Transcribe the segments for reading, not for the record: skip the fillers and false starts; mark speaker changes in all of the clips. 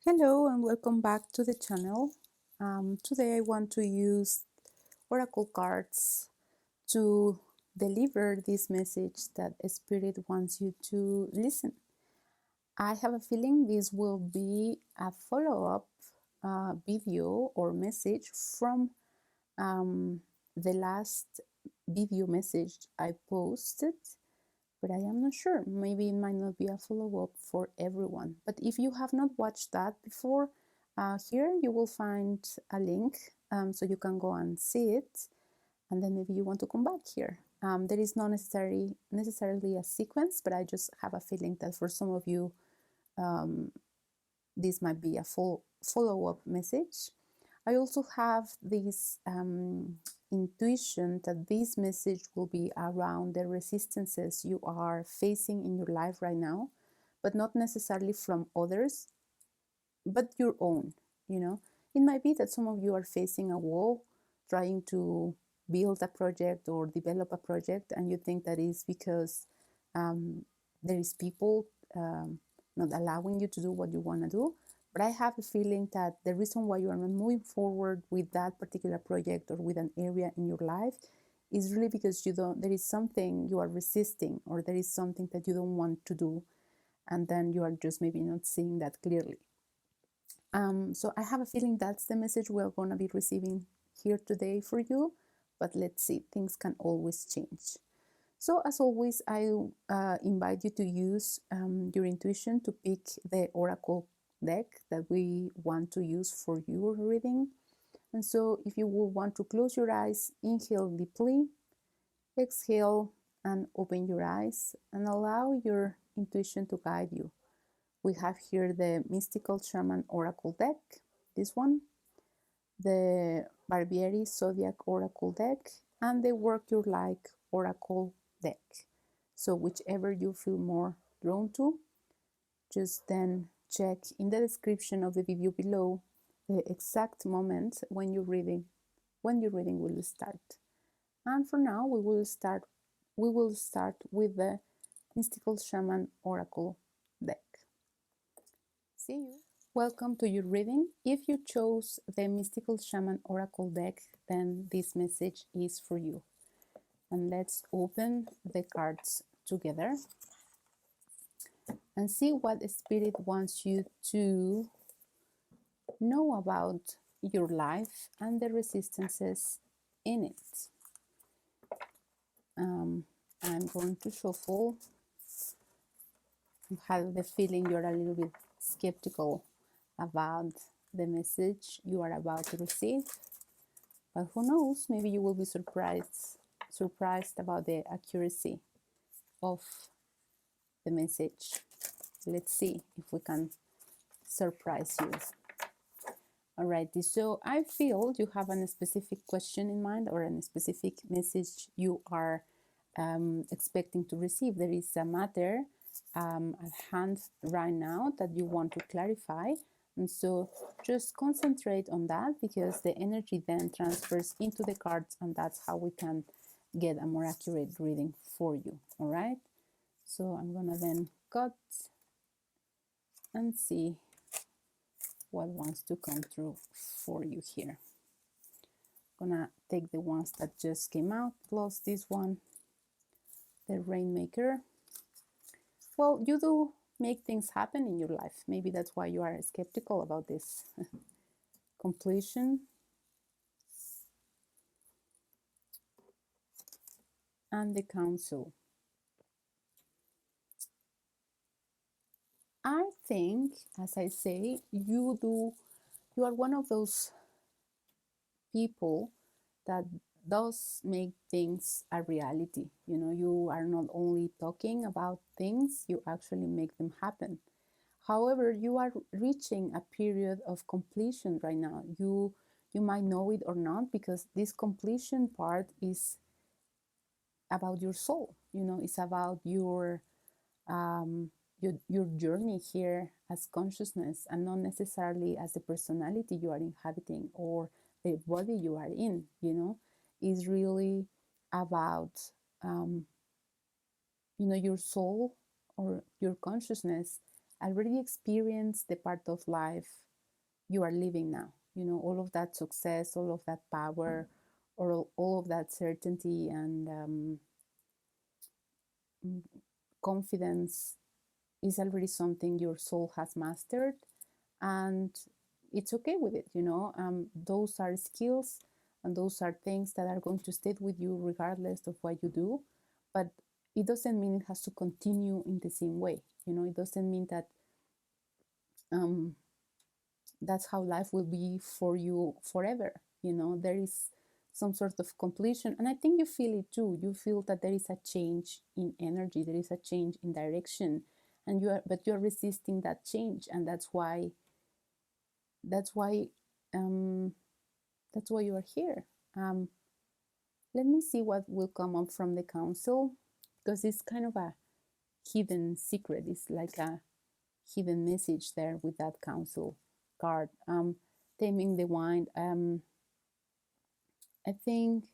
Speaker 1: Hello and welcome back to the channel. Today I want to use oracle cards to deliver this message that Spirit wants you to listen. I have a feeling this will be a follow-up video or message from the last video message I posted, but I am not sure. Maybe it might not be a follow-up for everyone. But if you have not watched that before, here you will find a link so you can go and see it, and then maybe you want to come back here. There is not necessarily a sequence, but I just have a feeling that for some of you this might be a full follow-up message. I also have this intuition that this message will be around the resistances you are facing in your life right now, but not necessarily from others, but your own. It might be that some of you are facing a wall trying to build a project or develop a project, and you think that is because there is people not allowing you to do what you want to do. But I have a feeling that the reason why you are not moving forward with that particular project or with an area in your life is really because there is something you are resisting, or there is something that you don't want to do, and then you are just maybe not seeing that clearly. So I have a feeling that's the message we're going to be receiving here today for you, but let's see, things can always change. So as always, I invite you to use your intuition to pick the oracle deck that we want to use for your reading. And so if you will want to close your eyes, inhale deeply, exhale, and open your eyes and allow your intuition to guide you. We have here the Mystical Shaman Oracle deck, this one, the Barbieri Zodiac Oracle deck, and the Work Your Like Oracle deck. So whichever you feel more drawn to, just then check in the description of the video below the exact moment when your reading will start. And for now, we will start with the Mystical Shaman Oracle deck. See you. Welcome to your reading. If you chose the Mystical Shaman Oracle deck, then this message is for you. And let's open the cards together and see what the Spirit wants you to know about your life and the resistances in it. I'm going to shuffle. I have the feeling you're a little bit skeptical about the message you are about to receive, but who knows, maybe you will be surprised about the accuracy of the message. Let's see if we can surprise you. Alrighty, so I feel you have a specific question in mind or a specific message you are expecting to receive. There is a matter at hand right now that you want to clarify, and so just concentrate on that, because the energy then transfers into the cards, and that's how we can get a more accurate reading for you. All right, so I'm gonna then cut and see what wants to come through for you here. I'm gonna take the ones that just came out plus this one, the Rainmaker. Well, you do make things happen in your life. Maybe that's why you are skeptical about this. Completion. And the Council. I think, as I say, you are one of those people that does make things a reality. You are not only talking about things, you actually make them happen. However, you are reaching a period of completion right now. You might know it or not, because this completion part is about your soul. It's about your journey here as consciousness, and not necessarily as the personality you are inhabiting or the body you are in. Is really about your soul or your consciousness already experienced the part of life you are living now. All of that success, all of that power, or all of that certainty and confidence is already something your soul has mastered, and it's okay with it. Those are skills and those are things that are going to stay with you regardless of what you do, but it doesn't mean it has to continue in the same way. It doesn't mean that um, that's how life will be for you forever. There is some sort of completion, and I think you feel it too. You feel that there is a change in energy, there is a change in direction, and you're resisting that change, and that's why um, that's why you are here. um, let me see what will come up from the council, because it's kind of a hidden secret. It's like a hidden message there with that council card. Taming the wind. I think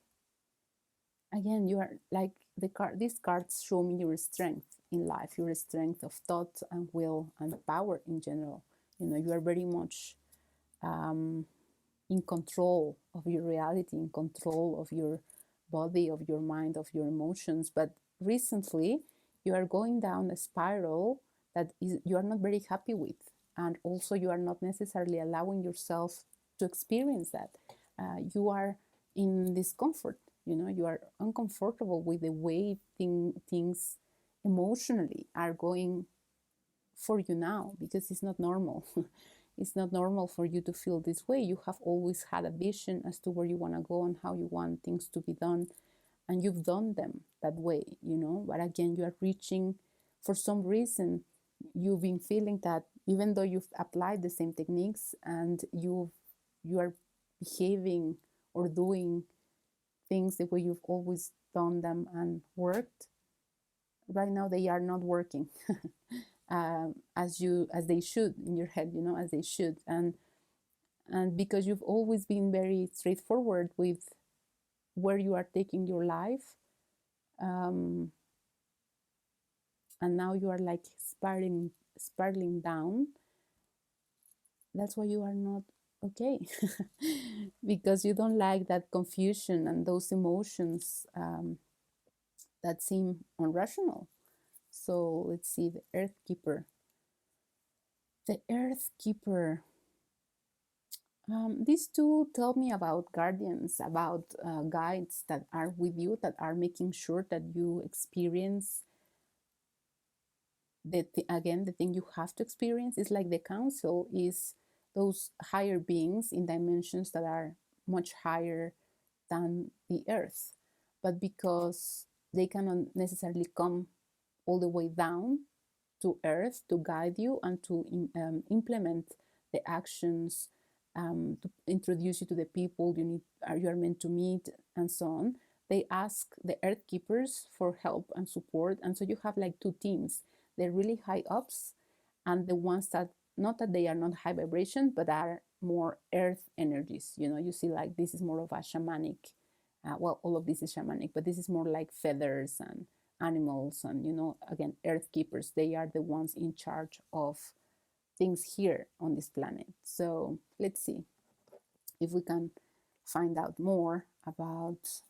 Speaker 1: again you are like the card. These cards show me your strength in life, your strength of thought and will and power in general. You are very much in control of your reality, in control of your body, of your mind, of your emotions. But recently, you are going down a spiral that you are not very happy with. And also, you are not necessarily allowing yourself to experience that. You are in discomfort. You are uncomfortable with the way things emotionally are going for you now, because it's not normal. It's not normal for you to feel this way. You have always had a vision as to where you want to go and how you want things to be done, and you've done them that way. But again, you are reaching, for some reason, you've been feeling that even though you've applied the same techniques and you are behaving or doing things the way you've always done them and worked, right now they are not working. As they should in your head, as they should. And because you've always been very straightforward with where you are taking your life, um, and now you are like spiraling down. That's why you are not okay. Because you don't like that confusion and those emotions that seem irrational. So let's see, the Earth Keeper. The Earth Keeper. These two tell me about guardians, about guides that are with you, that are making sure that you experience again, the thing you have to experience. Is like the council is those higher beings in dimensions that are much higher than the earth. But because they cannot necessarily come all the way down to earth to guide you and to implement the actions, to introduce you to the people you are meant to meet, and so on. They ask the earth keepers for help and support, and so you have like two teams: the really high ups and the ones that, not that they are not high vibration, but are more earth energies. You see, like, this is more of a shamanic, well, all of this is shamanic, but this is more like feathers and animals, and again, earth keepers. They are the ones in charge of things here on this planet. So let's see if we can find out more about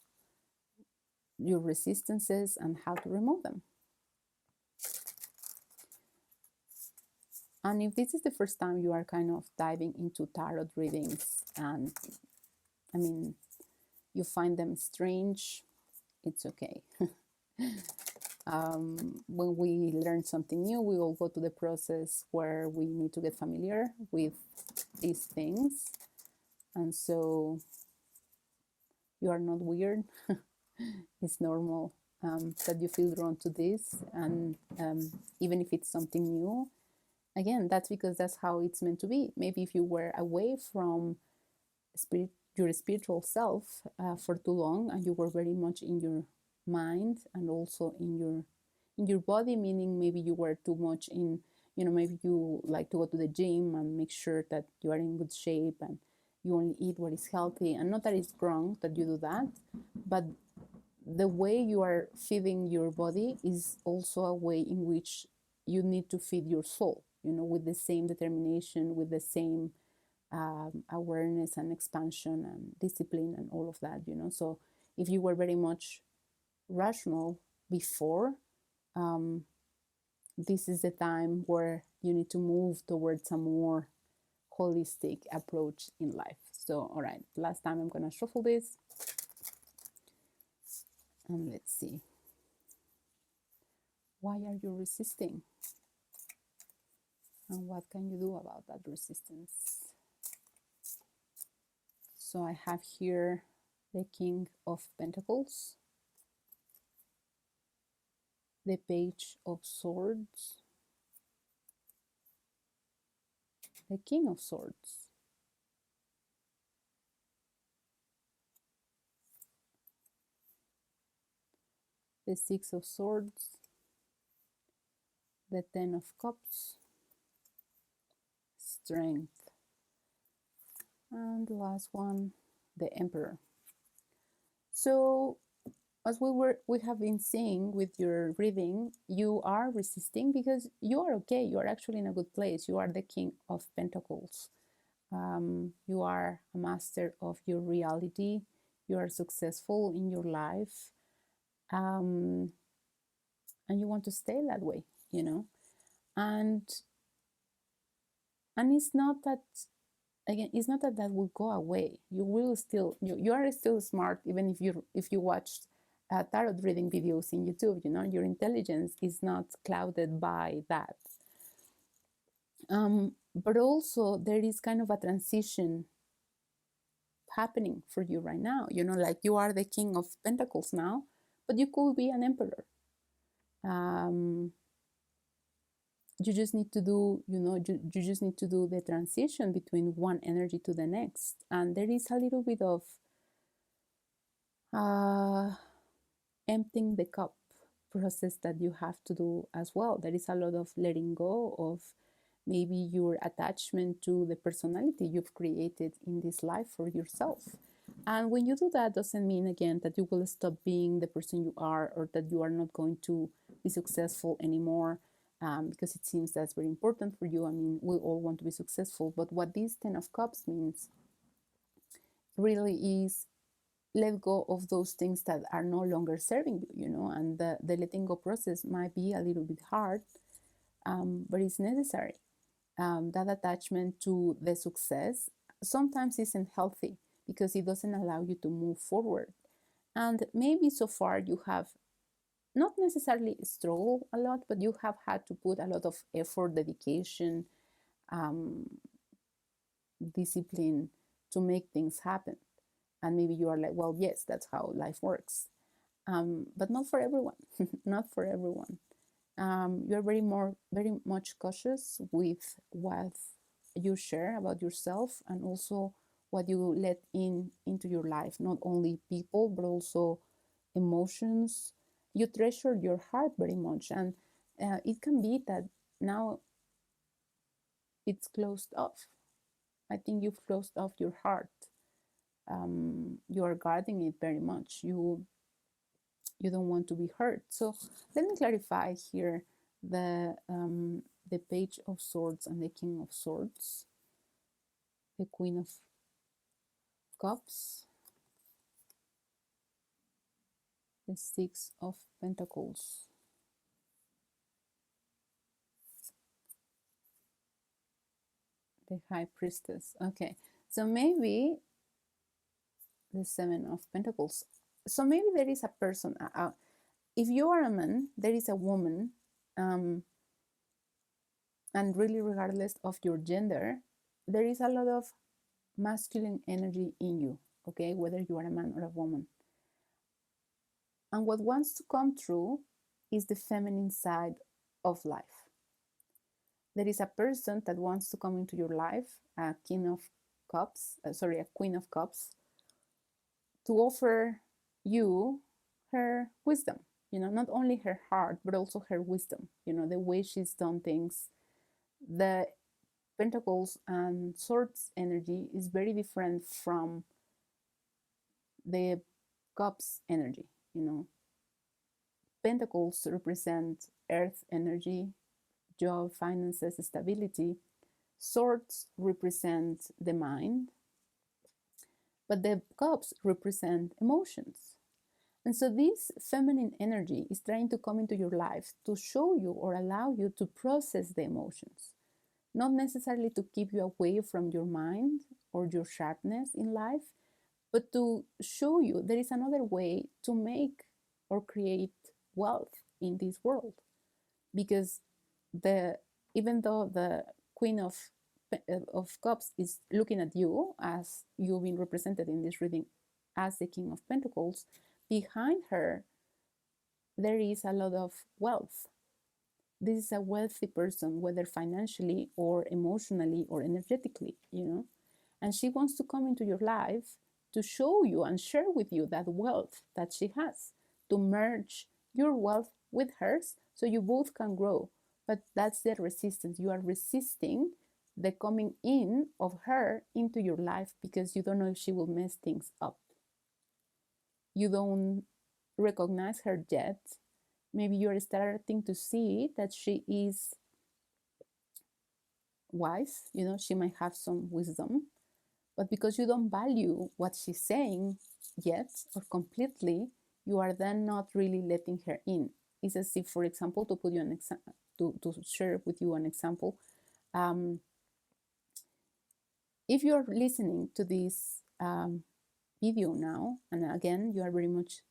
Speaker 1: your resistances and how to remove them. And if this is the first time you are kind of diving into tarot readings, and I mean, you find them strange, it's okay. When we learn something new, we will go to the process where we need to get familiar with these things. And so you are not weird. It's normal that you feel drawn to this. And even if it's something new, again, that's because that's how it's meant to be. Maybe if you were away from your spiritual self for too long, and you were very much in your mind and also in your body, meaning maybe you were too much in, maybe you like to go to the gym and make sure that you are in good shape and you only eat what is healthy. And not that it's wrong that you do that, but the way you are feeding your body is also a way in which you need to feed your soul. with the same determination, with the same awareness and expansion and discipline and all of that. So if you were very much rational before, this is the time where you need to move towards a more holistic approach in life. So, all right, last time I'm going to shuffle this. And let's see. Why are you resisting? And what can you do about that resistance? So I have here the King of Pentacles, the Page of Swords, the King of Swords, the Six of Swords, the Ten of Cups, Strength, and the last one, the Emperor. So as we have been seeing with your reading, you are resisting because you are okay. You are actually in a good place. You are the King of Pentacles. You are a master of your reality. You are successful in your life. And you want to stay that way, and it's not that, again, it's not that will go away. You will still, you are still smart, even if you watched tarot reading videos in YouTube. Your intelligence is not clouded by that. But also there is kind of a transition happening for you right now. Like you are the King of Pentacles now, but you could be an Emperor. You just need to do, you just need to do the transition between one energy to the next. And there is a little bit of emptying the cup process that you have to do as well. There is a lot of letting go of maybe your attachment to the personality you've created in this life for yourself. And when you do that, doesn't mean, again, that you will stop being the person you are, or that you are not going to be successful anymore, because it seems that's very important for you. I mean, we all want to be successful, but what this Ten of Cups means really is let go of those things that are no longer serving you, and the letting go process might be a little bit hard, but it's necessary. That attachment to the success sometimes isn't healthy because it doesn't allow you to move forward. And maybe so far you have not necessarily struggled a lot, but you have had to put a lot of effort, dedication, discipline to make things happen. And maybe you are like, well, yes, that's how life works. But not for everyone. Not for everyone. You're very much cautious with what you share about yourself, and also what you let into your life. Not only people, but also emotions. You treasure your heart very much, and it can be that now it's closed off. I think you've closed off your heart. You are guarding it very much. You don't want to be hurt. So let me clarify here the Page of Swords and the King of Swords, the Queen of Cups, the Six of Pentacles, the High Priestess. Okay, so maybe the Seven of Pentacles. So maybe there is a person, if you are a man, there is a woman, and really regardless of your gender, there is a lot of masculine energy in you, okay, whether you are a man or a woman. And what wants to come through is the feminine side of life. There is a person that wants to come into your life, a Queen of Cups, to offer you her wisdom, not only her heart, but also her wisdom, the way she's done things. The Pentacles and Swords energy is very different from the Cups energy. Pentacles represent earth energy, job, finances, stability. Swords represent the mind, but the cups represent emotions. And so this feminine energy is trying to come into your life to show you or allow you to process the emotions, not necessarily to keep you away from your mind or your sharpness in life, but to show you there is another way to make or create wealth in this world. Because the even though the Queen of Cups is looking at you as you've been represented in this reading as the King of Pentacles, behind her there is a lot of wealth. This is a wealthy person, whether financially or emotionally or energetically, and she wants to come into your life to show you and share with you that wealth that she has, to merge your wealth with hers so you both can grow. But that's the resistance. You are resisting the coming in of her into your life because you don't know if she will mess things up. You don't recognize her yet. Maybe you're starting to see that she is wise, she might have some wisdom, but because you don't value what she's saying yet or completely, you are then not really letting her in. It's as if, for example, to put you an example, to share with you an example, if you're listening to this video now, and again, you are very much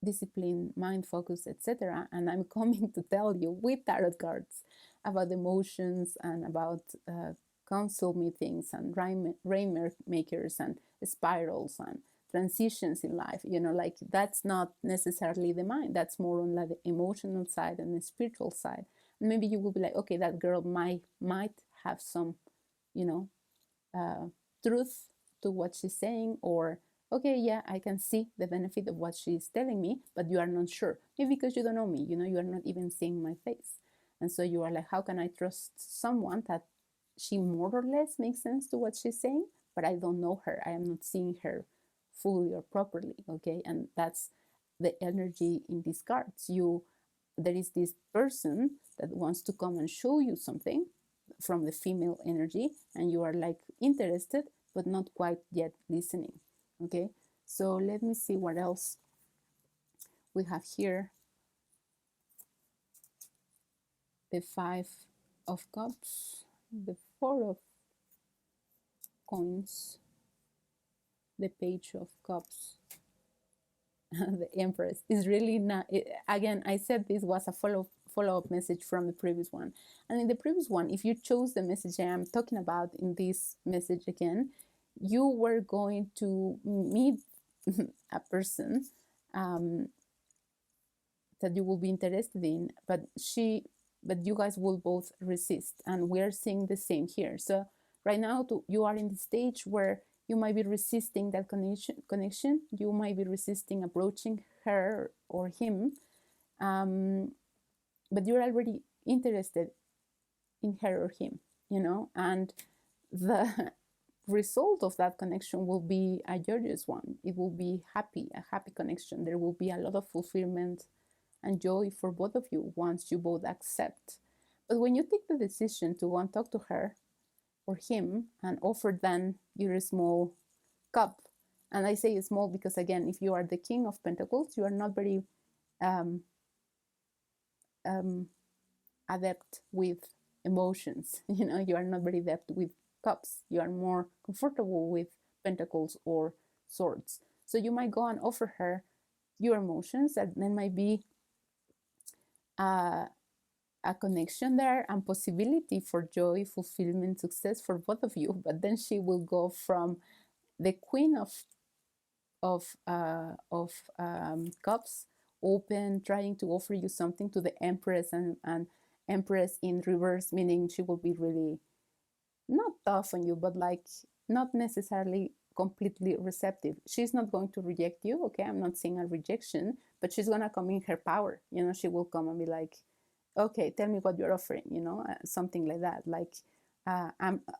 Speaker 1: discipline, mind focus, etc. And I'm coming to tell you with tarot cards about emotions and about council meetings and rainmakers and spirals and transitions in life. Like that's not necessarily the mind. That's more on like the emotional side and the spiritual side. And maybe you will be like, okay, that girl might have some, truth to what she's saying, or okay, yeah, I can see the benefit of what she's telling me, but you are not sure. Maybe because you don't know me, you are not even seeing my face. And so you are like, how can I trust someone that she more or less makes sense to what she's saying, but I don't know her. I am not seeing her fully or properly, okay? And that's the energy in these cards. There is this person that wants to come and show you something from the female energy, and you are like interested, but not quite yet listening. Okay, so let me see what else we have here. The Five of Cups, the Four of Coins, the Page of Cups, the Empress. Is really not, again, I said this was a follow-up message from the previous one. And in the previous one, if you chose the message I am talking about in this message again, you were going to meet a person that you will be interested in, but you guys will both resist, and we're seeing the same here. So right now you are in the stage where you might be resisting that connection. You might be resisting approaching her or him, but you're already interested in her or him, and the result of that connection will be a joyous one. It will be a happy connection. There will be a lot of fulfillment and joy for both of you once you both accept. But when you take the decision to go and talk to her or him and offer them your small cup, and I say small because, again, if you are the King of Pentacles, you are not very adept with emotions. You are not very adept with cups. You are more comfortable with pentacles or swords. So you might go and offer her your emotions, and there might be a connection there and possibility for joy, fulfillment, success for both of you. But then she will go from the Queen of Cups, open, trying to offer you something, to the Empress, and Empress in reverse, meaning she will be really not tough on you, but like not necessarily completely receptive. She's not going to reject you, okay? I'm not saying a rejection, but she's gonna come in her power. She will come and be like, okay, tell me what you're offering, something like that, like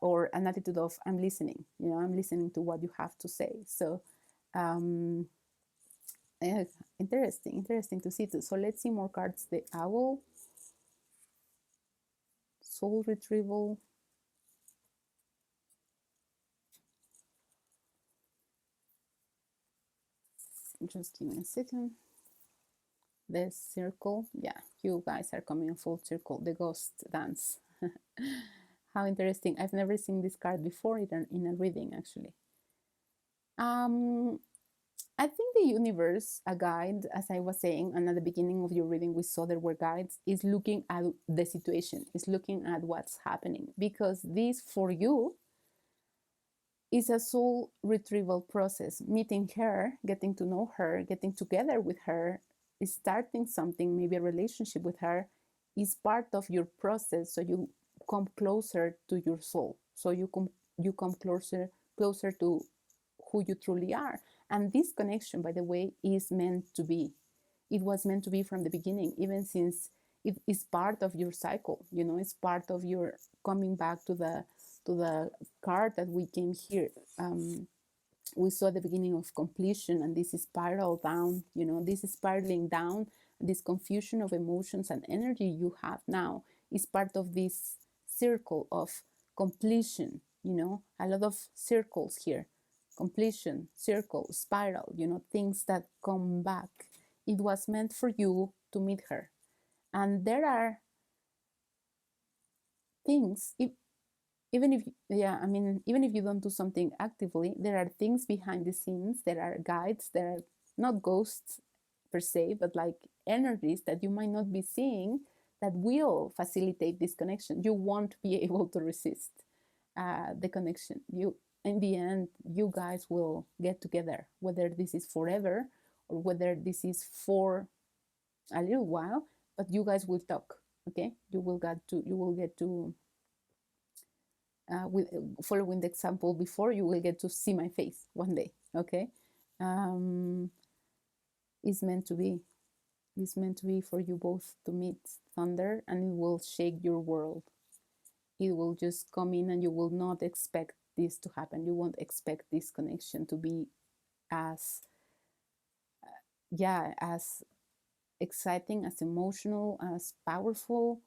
Speaker 1: or an attitude of I'm listening, I'm listening to what you have to say. So interesting to see too. So let's see more cards. The Owl, soul retrieval. Just give me a second. The circle, yeah, you guys are coming in full circle, the ghost dance. How interesting. I've never seen this card before in a reading, actually. I think the universe, a guide, as I was saying, and at the beginning of your reading, we saw there were guides, is looking at the situation, is looking at what's happening. Because this, for you, is a soul retrieval process. Meeting her, getting to know her, getting together with her, starting something, maybe a relationship with her, is part of your process. So you come closer to your soul. So you come closer to who you truly are. And this connection, by the way, is meant to be. It was meant to be from the beginning, even since it is part of your cycle. You know, it's part of your coming back to the card that we came here. We saw the beginning of completion, and this is spiral down. You know, this is spiraling down. This confusion of emotions and energy you have now is part of this circle of completion. You know, a lot of circles here: completion, circle, spiral. You know, things that come back. It was meant for you to meet her, and there are things. Even if, yeah, I mean, even if you don't do something actively, there are things behind the scenes. There are guides. There are not ghosts per se, but like energies that you might not be seeing that will facilitate this connection. You won't be able to resist the connection. You, in the end, you guys will get together, whether this is forever or whether this is for a little while, but you guys will talk. Okay, you will get to with following the example before, you will get to see my face one day. Okay, um, it's meant to be. It's meant to be for you both to meet thunder, and it will shake your world. It will just come in, and you will not expect this to happen. You won't expect this connection to be as yeah, as exciting, as emotional, as powerful,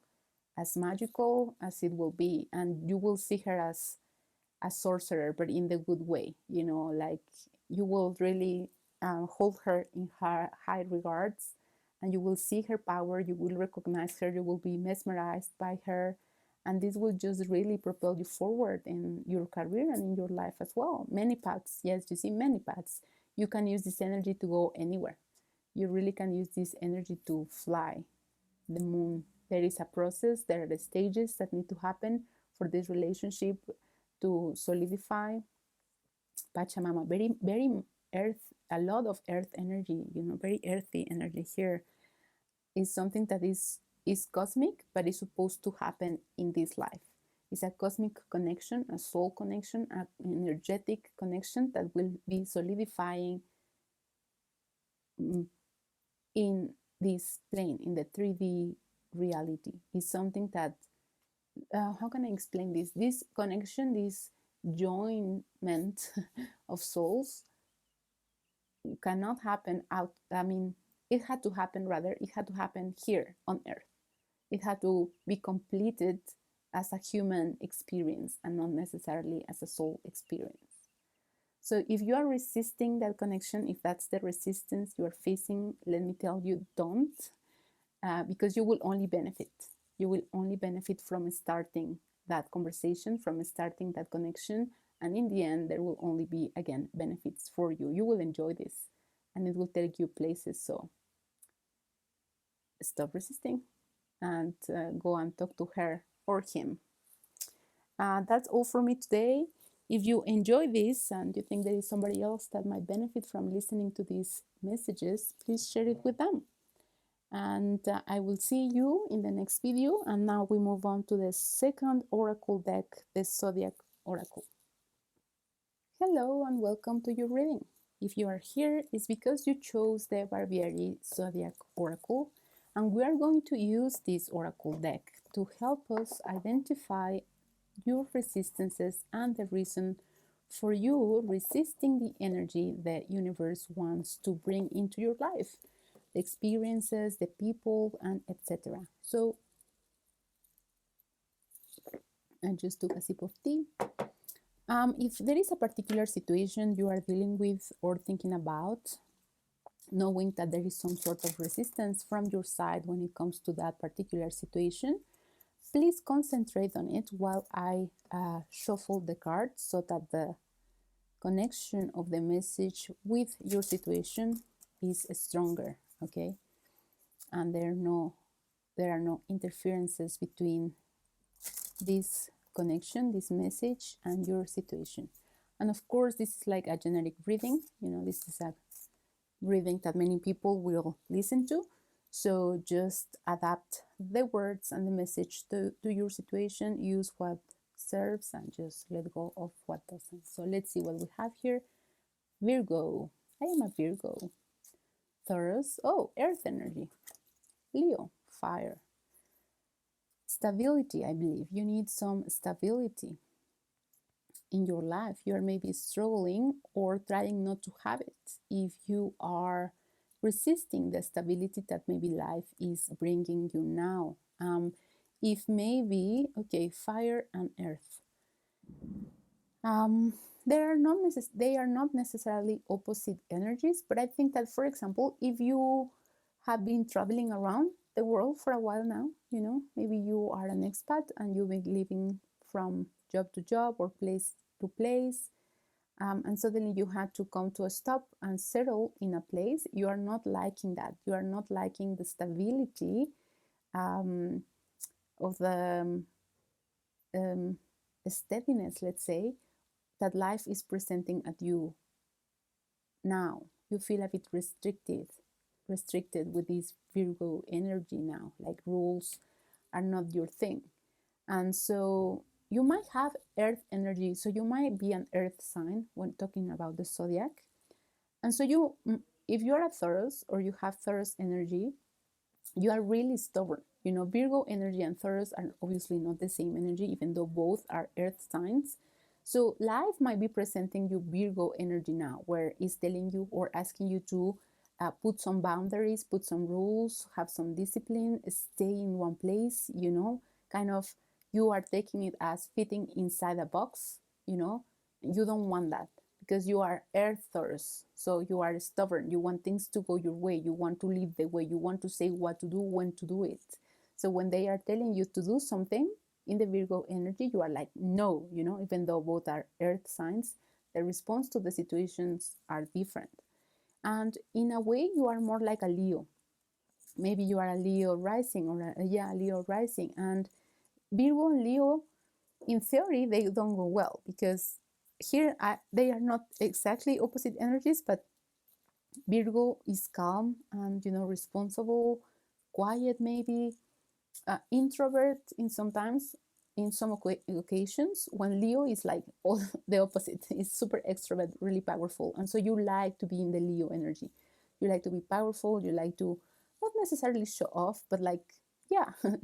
Speaker 1: as magical as it will be. And you will see her as a sorcerer, but in the good way. You know, like you will really hold her in her high regards, and you will see her power. You will recognize her. You will be mesmerized by her, and this will just really propel you forward in your career and in your life as well. Many paths, yes, you see many paths. You can use this energy to go anywhere. You really can use this energy to fly the moon. There is a process, there are the stages that need to happen for this relationship to solidify. Pachamama, very, very earth, a lot of earth energy, you know, very earthy energy here, is something that is cosmic, but is supposed to happen in this life. It's a cosmic connection, a soul connection, an energetic connection that will be solidifying in this plane, in the 3D reality. Is something that, how can I explain this? This connection, this joinment of souls cannot happen out. I mean, it had to happen, rather, it had to happen here on Earth. It had to be completed as a human experience and not necessarily as a soul experience. So if you are resisting that connection, if that's the resistance you are facing, let me tell you, don't, because you will only benefit. You will only benefit from starting that conversation, from starting that connection. And in the end, there will only be, again, benefits for you. You will enjoy this, and it will take you places. So stop resisting and go and talk to her or him. That's all for me today. If you enjoy this and you think there is somebody else that might benefit from listening to these messages, please share it with them. And I will see you in the next video. And now we move on to the second oracle deck, the Zodiac Oracle. Hello and welcome to your reading. If you are here, it's because you chose the Barbieri Zodiac Oracle, and we are going to use this oracle deck to help us identify your resistances and the reason for you resisting the energy the universe wants to bring into your life, the experiences, the people, and etc. So and just took a sip of tea. If there is a particular situation you are dealing with or thinking about, knowing that there is some sort of resistance from your side when it comes to that particular situation, please concentrate on it while I shuffle the cards so that the connection of the message with your situation is stronger, okay? And there are no interferences between this connection, this message, and your situation. And of course, this is like a generic reading. This is a reading that many people will listen to. So just adapt the words and the message to your situation. Use what serves and just let go of what doesn't. So let's see what we have here. Virgo. I am a Virgo. Taurus. Oh, earth energy. Leo. Fire. Stability, I believe. You need some stability in your life. You are maybe struggling or trying not to have it. If you are resisting the stability that maybe life is bringing you now. If maybe, okay, fire and earth. They are not necessarily opposite energies, but I think that, for example, if you have been traveling around the world for a while now, maybe you are an expat and you've been living from job to job or place to place, and suddenly you had to come to a stop and settle in a place. You are not liking that. You are not liking the stability of the steadiness, let's say, that life is presenting at you now. You feel a bit restricted with this Virgo energy now, like rules are not your thing. And so you might have earth energy, so you might be an earth sign when talking about the zodiac. And so if you're a Taurus or you have Taurus energy, you are really stubborn. Virgo energy and Taurus are obviously not the same energy, even though both are earth signs. So life might be presenting you Virgo energy now, where it's telling you or asking you to put some boundaries, put some rules, have some discipline, stay in one place, kind of you are taking it as fitting inside a box, you don't want that because you are earth Taurus. So you are stubborn. You want things to go your way. You want to live the way. You want to say what to do, when to do it. So when they are telling you to do something, in the Virgo energy, you are like, no, even though both are earth signs, the response to the situations are different. And in a way, you are more like a Leo. Maybe you are a Leo rising or a Leo rising. And Virgo and Leo, in theory, they don't go well because here they are not exactly opposite energies, but Virgo is calm and, responsible, quiet maybe, introvert in some occasions, when Leo is like all the opposite. It's super extrovert, really powerful. And so you like to be in the Leo energy. You like to be powerful. You like to not necessarily show off, but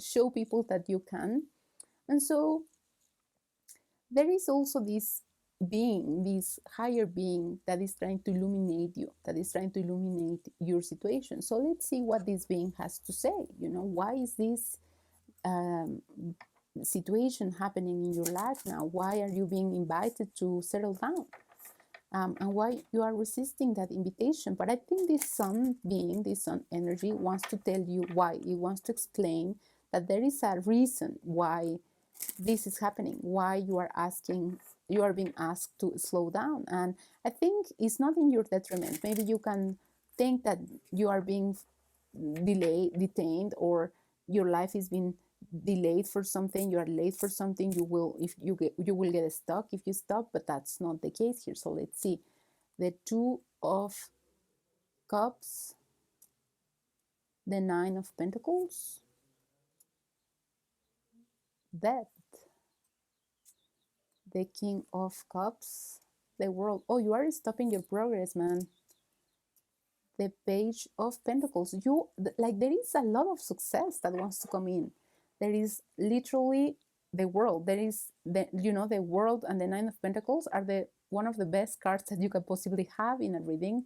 Speaker 1: show people that you can. And so there is also this being, this higher being that is trying to illuminate you, that is trying to illuminate your situation. So let's see what this being has to say. Why is this situation happening in your life now? Why are you being invited to settle down? And why you are resisting that invitation? But I think this sun being, this sun energy, wants to tell you why. It wants to explain that there is a reason why this is happening, why you are being asked to slow down. And I think it's not in your detriment. Maybe you can think that you are being detained, or your life is being delayed for something, you are late for something, you will get stuck if you stop, but that's not the case here. So let's see. The Two of Cups, the Nine of Pentacles, Death, the King of Cups, the World. Oh, you are stopping your progress, man. The Page of Pentacles. There is a lot of success that wants to come in. There is literally the World. There is the World and the Nine of Pentacles are one of the best cards that you could possibly have in a reading.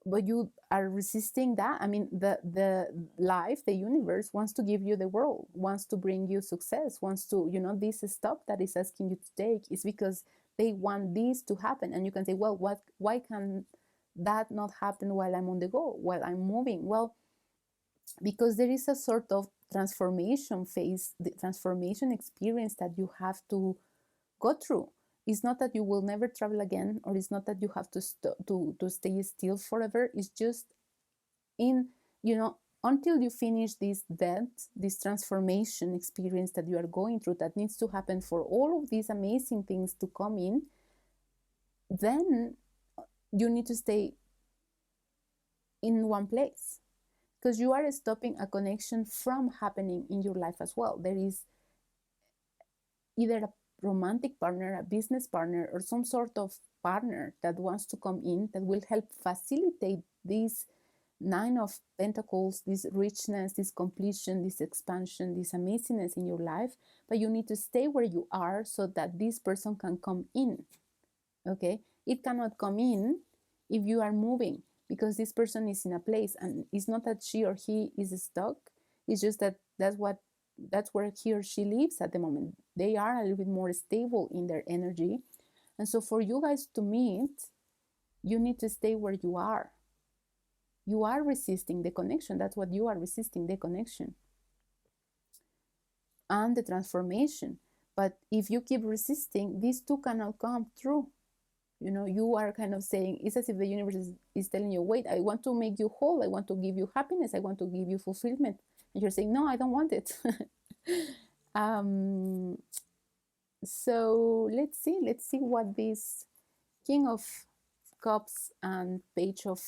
Speaker 1: but you are resisting that. I mean, the life, the universe wants to give you the world, wants to bring you success, wants to, this stop that is asking you to take is because they want this to happen. And you can say, well, why can that not happen while I'm on the go, while I'm moving? Well, because there is a sort of transformation phase, the transformation experience that you have to go through. It's not that you will never travel again, or it's not that you have to to stay still forever. It's just in, until you finish this death, this transformation experience that you are going through, that needs to happen for all of these amazing things to come in. Then you need to stay in one place, because you are stopping a connection from happening in your life as well. There is either a romantic partner, a business partner, or some sort of partner that wants to come in, that will help facilitate this Nine of Pentacles, this richness, this completion, this expansion, this amazingness in your life. But you need to stay where you are so that this person can come in. Okay? It cannot come in if you are moving, because this person is in a place, and it's not that she or he is stuck. It's just that that's where he or she lives at the moment. They are a little bit more stable in their energy. And so for you guys to meet, you need to stay where you are. You are resisting the connection. That's what you are resisting, the connection and the transformation. But if you keep resisting, these two cannot come through. You are kind of saying, it's as if the universe is telling you, wait, I want to make you whole. I want to give you happiness. I want to give you fulfillment. And you're saying, no, I don't want it. So let's see what this King of Cups and Page of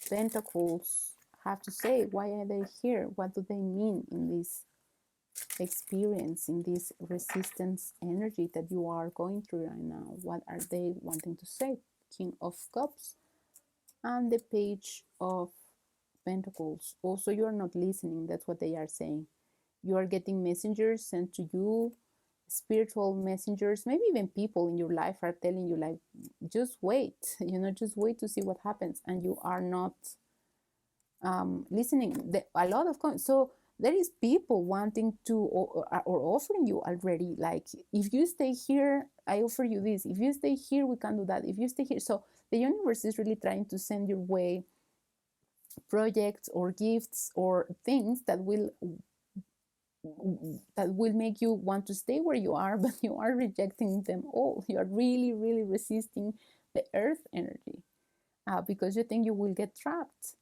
Speaker 1: Pentacles have to say. Why are they here? What do they mean in this experience, in this resistance energy that you are going through right now? What are they wanting to say? King of Cups and the Page of Pentacles. Also, you are not listening. That's what they are saying. You are getting messengers sent to you, spiritual messengers, maybe even people in your life are telling you, like, just wait, just wait to see what happens. And you are not listening. A lot of so there is people wanting to, or offering you already, like, if you stay here, I offer you this. If you stay here, we can do that. If you stay here. So the universe is really trying to send your way projects or gifts or things that will make you want to stay where you are, but you are rejecting them all. You are really, really resisting the earth energy because you think you will get trapped.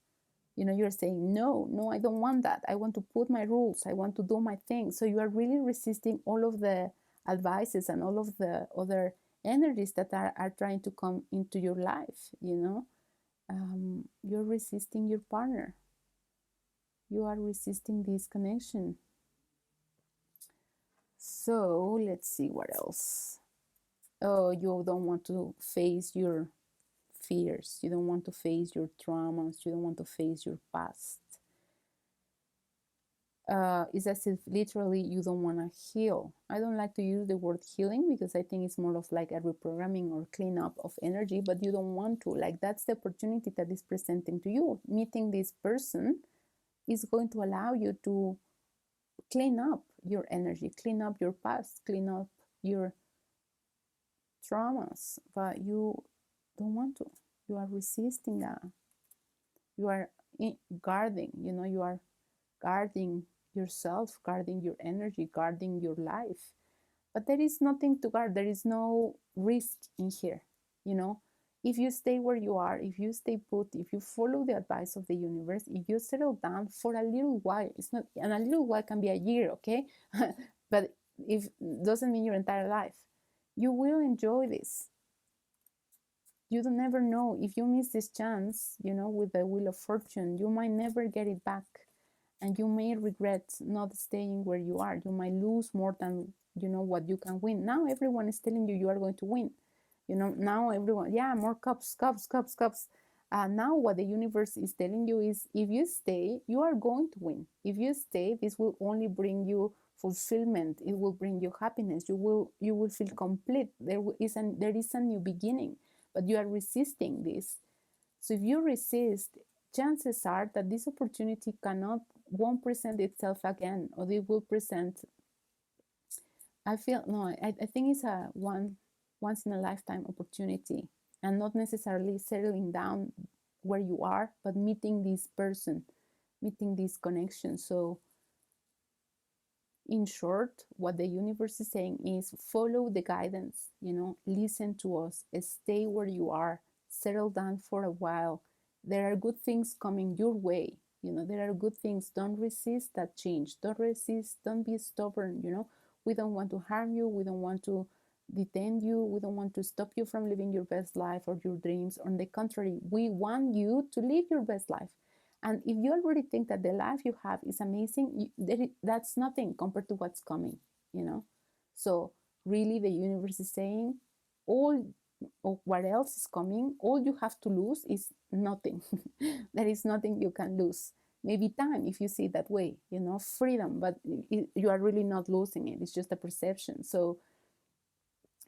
Speaker 1: You're saying, no, I don't want that. I want to put my rules. I want to do my thing. So you are really resisting all of the advices and all of the other energies that are trying to come into your life. You're resisting your partner. You are resisting this connection. So let's see what else. Oh, you don't want to face your fears. You don't want to face your traumas. You don't want to face your past. It's as if literally you don't want to heal. I don't like to use the word healing because I think it's more of like a reprogramming or cleanup of energy, but you don't want to. Like, that's the opportunity that is presenting to you. Meeting this person is going to allow you to clean up your energy, clean up your past, clean up your traumas, but you don't want to. You are resisting that. You are guarding, you are guarding yourself, guarding your energy, guarding your life. But there is nothing to guard. There is no risk in here. If you stay where you are, if you stay put, if you follow the advice of the universe, if you settle down for a little while, it's not, and a little while can be a year, okay? But if doesn't mean your entire life, you will enjoy this. You don't never know. If you miss this chance, with the Wheel of Fortune, you might never get it back. And you may regret not staying where you are. You might lose more than, what you can win. Now everyone is telling you are going to win. Now everyone, more cups. Now what the universe is telling you is, if you stay, you are going to win. If you stay, this will only bring you fulfillment. It will bring you happiness. You will feel complete. There is a new beginning, but you are resisting this. So if you resist, chances are that this opportunity won't present itself again, or it will present. I feel no. I think it's a once in a lifetime opportunity, and not necessarily settling down where you are, but meeting this person, meeting this connection. So in short, what the universe is saying is follow the guidance, listen to us, stay where you are, settle down for a while. There are good things coming your way. There are good things. Don't resist that change. Don't resist. Don't be stubborn. We don't want to harm you. We don't want to detain you. We don't want to stop you from living your best life or your dreams. On the contrary, we want you to live your best life. And if you already think that the life you have is amazing, that's nothing compared to what's coming, So really the universe is saying all of what else is coming, all you have to lose is nothing. There is nothing you can lose. Maybe time, if you see it that way, freedom, but you are really not losing it. It's just a perception. So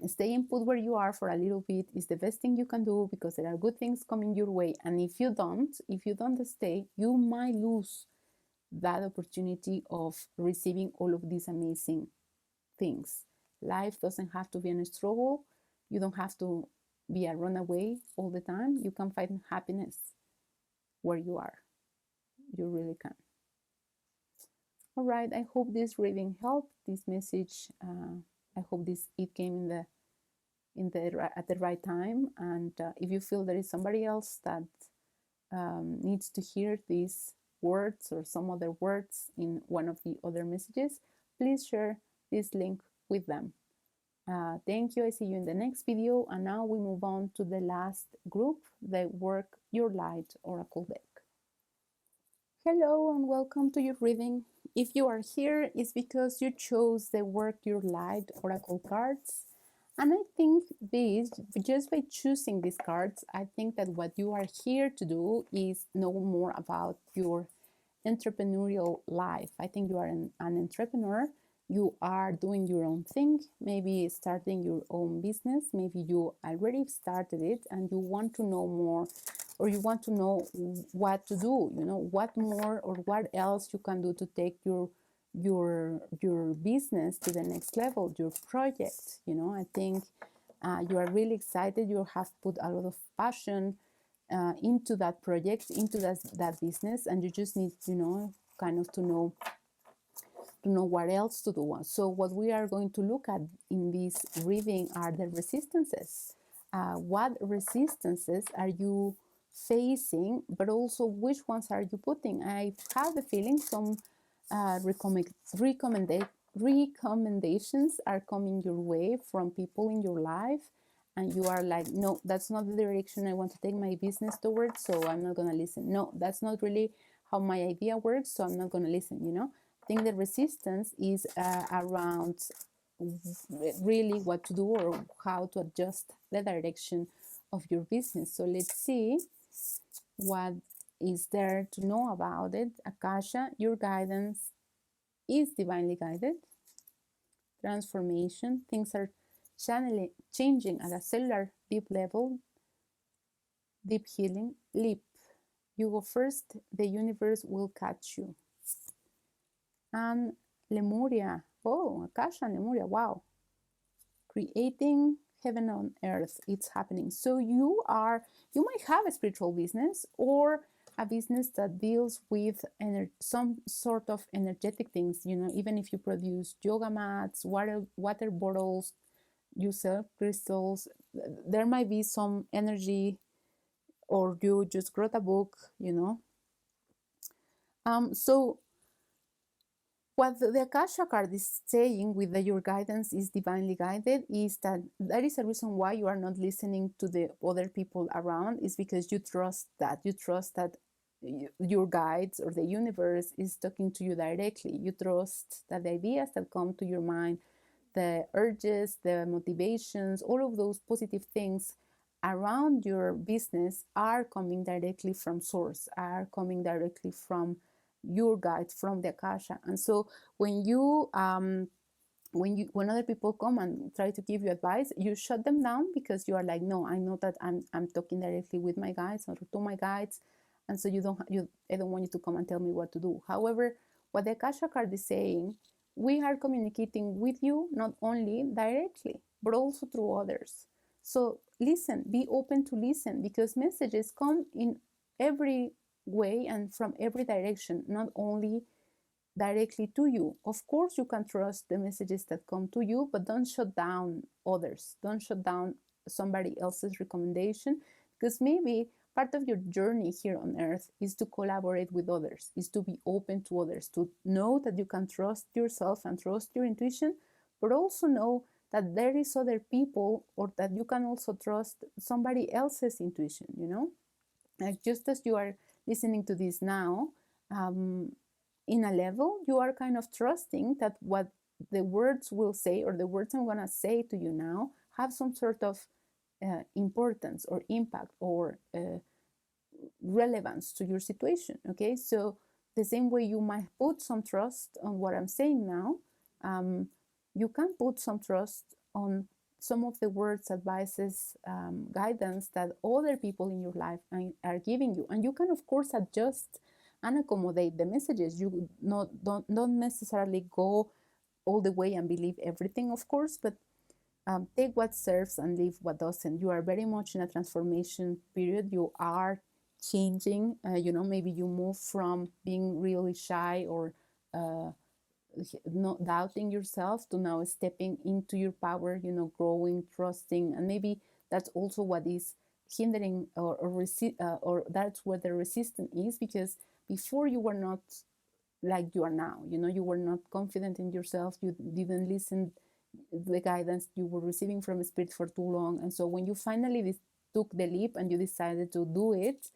Speaker 1: staying put where you are for a little bit is the best thing you can do, because there are good things coming your way. And if you don't stay, you might lose that opportunity of receiving all of these amazing things. Life doesn't have to be a struggle. You don't have to be a runaway all the time. You can find happiness where you are. You really can. All right, I hope this reading helped. This message, I hope it came at the right time. And if you feel there is somebody else that needs to hear these words or some other words in one of the other messages, please share this link with them. Thank you. I see you in the next video. And now we move on to the last group, the Work Your Light Oracle deck. Hello and welcome to your reading. If you are here, it's because you chose the Work Your Light Oracle cards. And I think just by choosing these cards, I think that what you are here to do is know more about your entrepreneurial life. I think you are an entrepreneur. You are doing your own thing, maybe starting your own business. Maybe you already started it and you want to know more, or you want to know what to do, what more or what else you can do to take your business to the next level, your project. I think you are really excited. You have put a lot of passion into that project, into that business, and you just need kind of to know what else to do. So what we are going to look at in this reading are the resistances. What resistances are you facing, but also which ones are you putting? I have the feeling some recommendations are coming your way from people in your life, and you are like, no, that's not the direction I want to take my business towards, so I'm not going to listen. No, that's not really how my idea works, so I'm not going to listen. I think the resistance is around really what to do or how to adjust the direction of your business. So let's see what is there to know about it. Akasha, your guidance is divinely guided. Transformation, things are changing at a cellular deep level. Deep healing. Leap, you go first, the universe will catch you. And Lemuria, oh, Akasha, Lemuria, wow. Creating heaven on earth, it's happening. So you might have a spiritual business or a business that deals with some sort of energetic things, even if you produce yoga mats, water bottles, you sell crystals, there might be some energy, or you just wrote a book, so what the Akasha card is saying with your guidance is divinely guided is that there is a reason why you are not listening to the other people around, is because you trust that your guides or the universe is talking to you directly. You trust that the ideas that come to your mind, the urges, the motivations, all of those positive things around your business are coming directly from source, are coming directly from your guide, from the Akasha. And so when you when other people come and try to give you advice, you shut them down because you are like, no, I know that I'm talking directly with my guides or to my guides, and so I don't want you to come and tell me what to do. However, what the Akasha card is saying, we are communicating with you not only directly but also through others. So listen, be open to listen, because messages come in every way and from every direction, not only directly to you. Of course, you can trust the messages that come to you, but don't shut down others. Don't shut down somebody else's recommendation, because maybe part of your journey here on earth is to collaborate with others, is to be open to others, to know that you can trust yourself and trust your intuition, but also know that there is other people, or that you can also trust somebody else's intuition, like just as you are listening to this now, um, in a level, you are kind of trusting that what the words will say, or the words I'm going to say to you now, have some sort of importance or impact or relevance to your situation. Okay, so the same way you might put some trust on what I'm saying now, um, you can put some trust on some of the words, advices, guidance that other people in your life are giving you. And you can, of course, adjust and accommodate the messages. You don't necessarily go all the way and believe everything, of course, but take what serves and leave what doesn't. You are very much in a transformation period. You are changing. Maybe you move from being really shy or not doubting yourself to now stepping into your power, growing, trusting. And maybe that's also what is hindering or that's where the resistance is, because before you were not like you are now. You were not confident in yourself. You didn't listen the guidance you were receiving from spirit for too long. And so when you finally took the leap and you decided to do it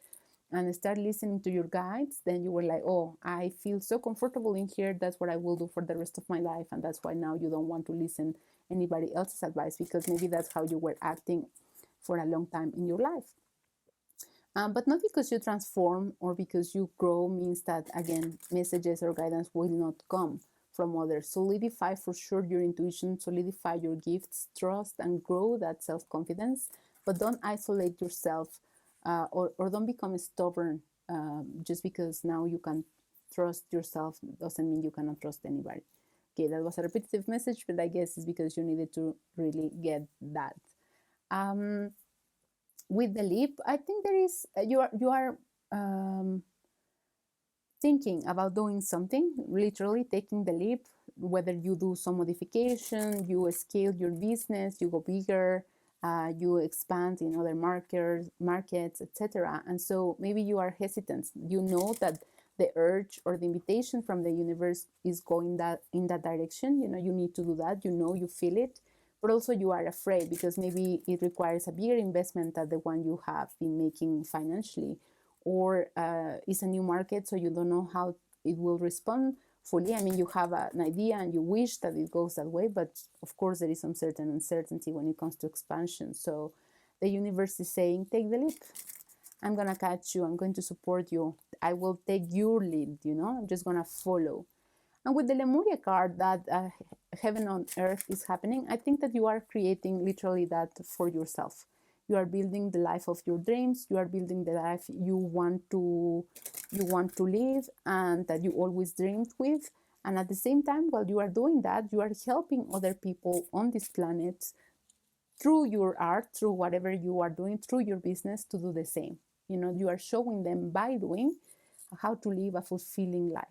Speaker 1: and start listening to your guides, then you were like, oh, I feel so comfortable in here. That's what I will do for the rest of my life. And that's why now you don't want to listen anybody else's advice, because maybe that's how you were acting for a long time in your life. But not because you transform or because you grow means that, again, messages or guidance will not come from others. Solidify for sure your intuition, solidify your gifts, trust and grow that self-confidence, but don't isolate yourself or don't become stubborn just because now you can trust yourself doesn't mean you cannot trust anybody. Okay, that was a repetitive message, but I guess it's because you needed to really get that. With the leap, I think there is you are thinking about doing something, literally taking the leap, whether you do some modification, you scale your business, you go bigger, you expand in other markets, etc. And so maybe you are hesitant. You know that the urge or the invitation from the universe is going in that direction. You need to do that. You feel it, but also you are afraid because maybe it requires a bigger investment than the one you have been making financially, or it's a new market, so you don't know how it will respond fully. I mean, you have an idea and you wish that it goes that way, but of course there is some certain uncertainty when it comes to expansion. So the universe is saying, take the leap. I'm gonna catch you. I'm going to support you. I will take your lead. I'm just gonna follow. And with the Lemuria card, that heaven on earth is happening, I think that you are creating literally that for yourself. You are building the life of your dreams. You are building the life you want to live and that you always dreamed with. And at the same time, while you are doing that, you are helping other people on this planet through your art, through whatever you are doing, through your business, to do the same. You are showing them by doing how to live a fulfilling life.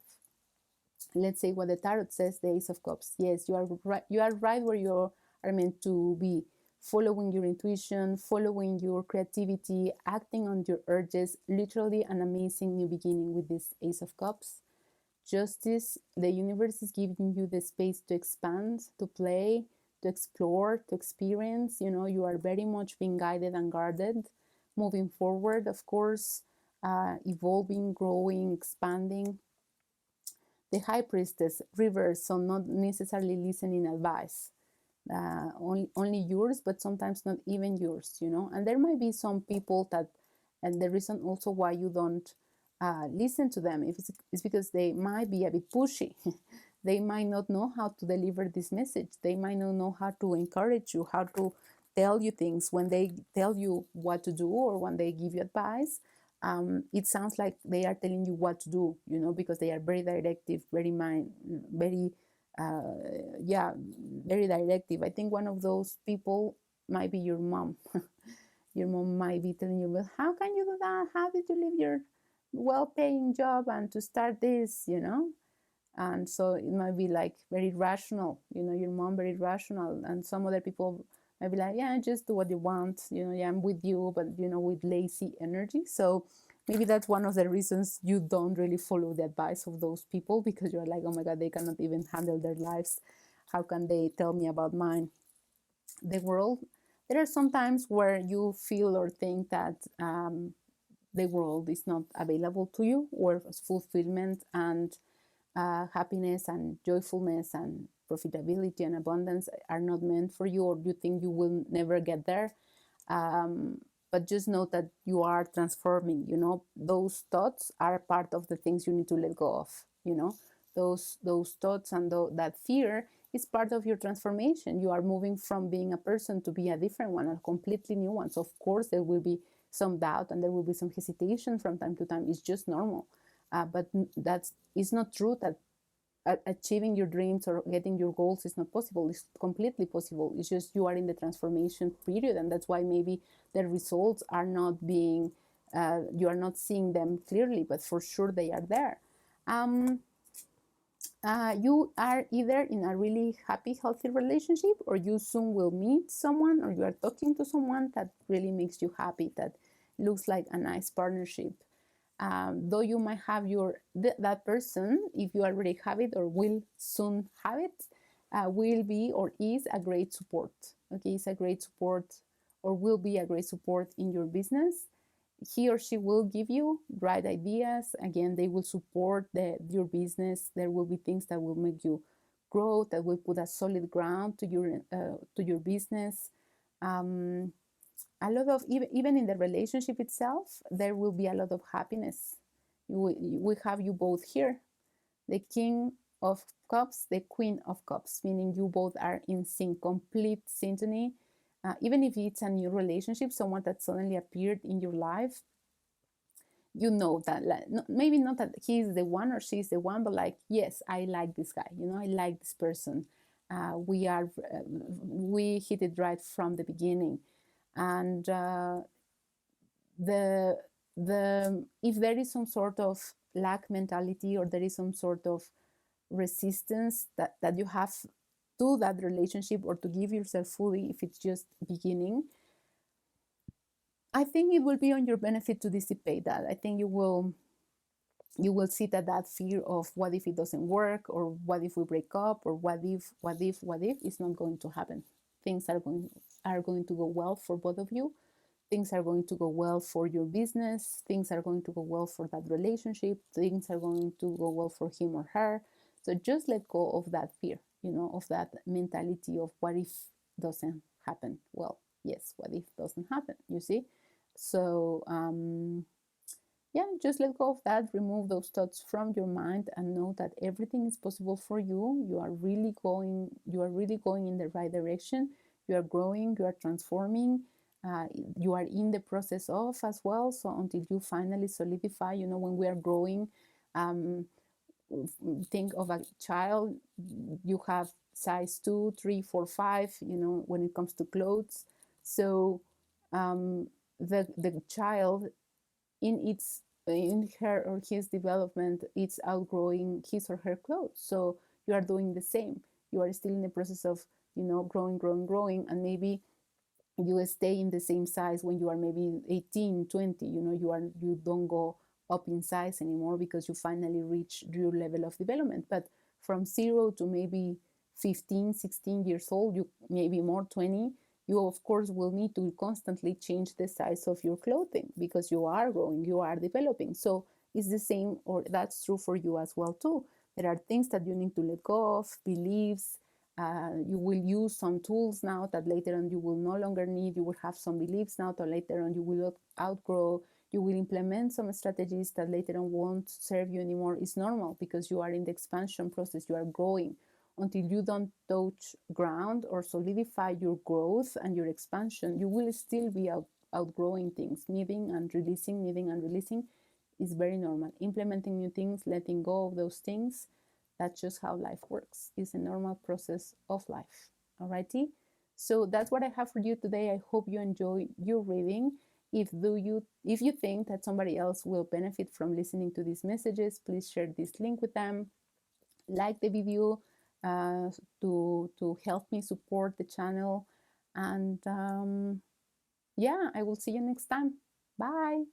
Speaker 1: Let's say what the tarot says, the Ace of Cups. Yes, you are right. You are right where you are meant to be, following your intuition, following your creativity, acting on your urges. Literally an amazing new beginning with this Ace of Cups. Justice, the universe is giving you the space to expand, to play, to explore, to experience. You are very much being guided and guarded, moving forward, of course, evolving, growing, expanding. The High Priestess, reverse, so not necessarily listening advice, only yours, but sometimes not even yours, And there might be some people that, and the reason also why you don't listen to them, if it's because they might be a bit pushy. they might not know how to deliver this message. They might not know how to encourage you, how to tell you things. When they tell you what to do or when they give you advice, it sounds like they are telling you what to do, because they are very directive, very, uh, yeah, very directive. I think one of those people might be your mom. Your mom might be telling you, well, how can you do that? How did you leave your well-paying job and to start this? And so it might be like very rational, your mom very rational, and some other people might be like, yeah, just do what you want, yeah, I'm with you, but with lazy energy. So maybe that's one of the reasons you don't really follow the advice of those people, because you're like, oh my god, they cannot even handle their lives, how can they tell me about mine? The world, there are some times where you feel or think that the world is not available to you, or fulfillment and happiness and joyfulness and profitability and abundance are not meant for you, or you think you will never get there. um, but just know that you are transforming. Those thoughts are part of the things you need to let go of. Those thoughts and that fear is part of your transformation. You are moving from being a person to be a different one, a completely new one. So of course there will be some doubt and there will be some hesitation from time to time. It's just normal. But that's it's not true that achieving your dreams or getting your goals is not possible. It's completely possible. It's just you are in the transformation period, and that's why maybe the results are not being, you are not seeing them clearly, but for sure they are there. um, you are either in a really happy, healthy relationship, or you soon will meet someone, or you are talking to someone that really makes you happy, that looks like a nice partnership. Though you might have that person, if you already have it or will soon have it, will be or is a great support. Okay, it's a great support, or will be a great support in your business. He or she will give you right ideas. Again, they will support your business. There will be things that will make you grow, that will put a solid ground to your business. Um, a lot of, even in the relationship itself, there will be a lot of happiness. We have you both here, the King of Cups, the Queen of Cups, meaning you both are in sync, complete synchrony. Even if it's a new relationship, someone that suddenly appeared in your life, that, like, maybe not that he's the one or she's the one, but like, yes, I like this guy, I like this person. We hit it right from the beginning. And the if there is some sort of lack mentality, or there is some sort of resistance that you have to that relationship, or to give yourself fully, if it's just beginning, I think it will be on your benefit to dissipate that. I think you will see that fear of what if it doesn't work, or what if we break up, or what if is not going to happen. Things are going to go well for both of you. Things are going to go well for your business. Things are going to go well for that relationship. Things are going to go well for him or her. So just let go of that fear, of that mentality of what if doesn't happen. Well, yes, what if doesn't happen, you see? So yeah, just let go of that. Remove those thoughts from your mind, and know that everything is possible for you. You are really going in the right direction. You are growing, you are transforming. You are in the process of as well. So until you finally solidify, when we are growing, um, think of a child. You have size 2, 3, 4, 5, when it comes to clothes. So the child, in her or his development, it's outgrowing his or her clothes. So you are doing the same. You are still in the process of growing, and maybe you stay in the same size when you are maybe 18, 20. You don't go up in size anymore, because you finally reach your level of development. But from 0 to maybe 15, 16 years old, you maybe more, 20, you of course will need to constantly change the size of your clothing, because you are growing, you are developing. So it's the same, or that's true for you as well too. There are things that you need to let go of, beliefs. You will use some tools now that later on you will no longer need. You will have some beliefs now that later on you will outgrow. You will implement some strategies that later on won't serve you anymore. It's normal because you are in the expansion process, you are growing. Until you don't touch ground or solidify your growth and your expansion, you will still be outgrowing things. Needing and releasing is very normal. Implementing new things, letting go of those things, that's just how life works. It's a normal process of life. Alrighty? So that's what I have for you today. I hope you enjoy your reading. If you think that somebody else will benefit from listening to these messages, please share this link with them. Like the video to help me support the channel. And yeah, I will see you next time. Bye.